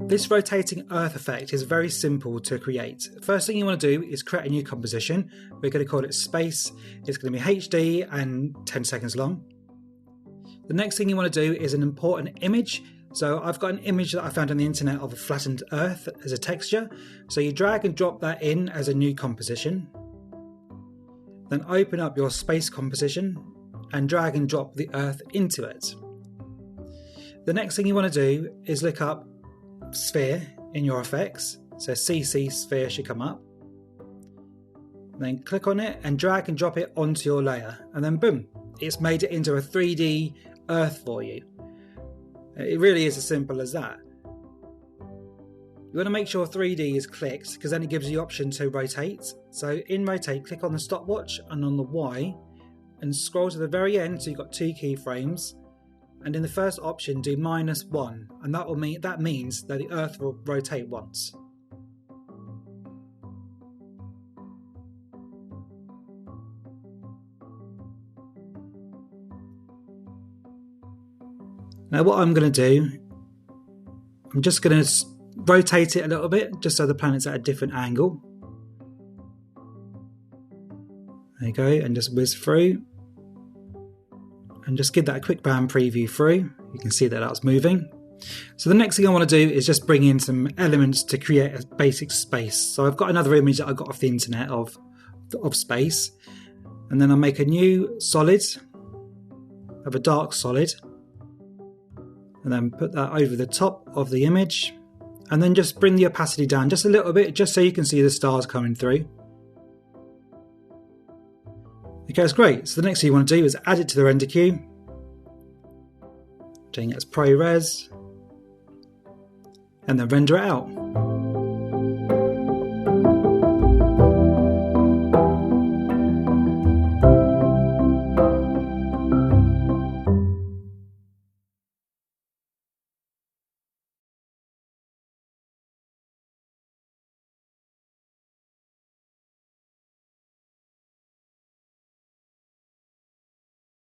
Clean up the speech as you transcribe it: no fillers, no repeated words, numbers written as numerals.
This rotating Earth effect is very simple to create. First thing you want to do is create a new composition. We're going to call it space. It's going to be HD and 10 seconds long. The next thing you want to do is an important image. So I've got an image that I found on the internet of a flattened Earth as a texture. So you drag and drop that in as a new composition. Then open up your space composition and drag and drop the Earth into it. The next thing you want to do is look up sphere in your effects. So CC sphere should come up. Then click on it and drag and drop it onto your layer. And then boom, it's made it into a 3D Earth for you. It really is as simple as that. You want to make sure 3D is clicked because then it gives you the option to rotate. So in rotate, click on the stopwatch and on the Y and scroll to the very end so you've got 2 keyframes. And in the first option do -1 and that means that the Earth will rotate once. Now what I'm going to do, I'm just going to rotate it a little bit just so the planet's at a different angle. There you go, and just whiz through. And just give that a quick band preview through. You can see that that's moving. So the next thing I want to do is just bring in some elements to create a basic space. So I've got another image that I got off the internet of space. And then I'll make a new solid, of a dark solid. And then put that over the top of the image. And then just bring the opacity down just a little bit, just so you can see the stars coming through. Okay, that's great. So the next thing you want to do is add it to the render queue. Doing it as ProRes. And then render it out.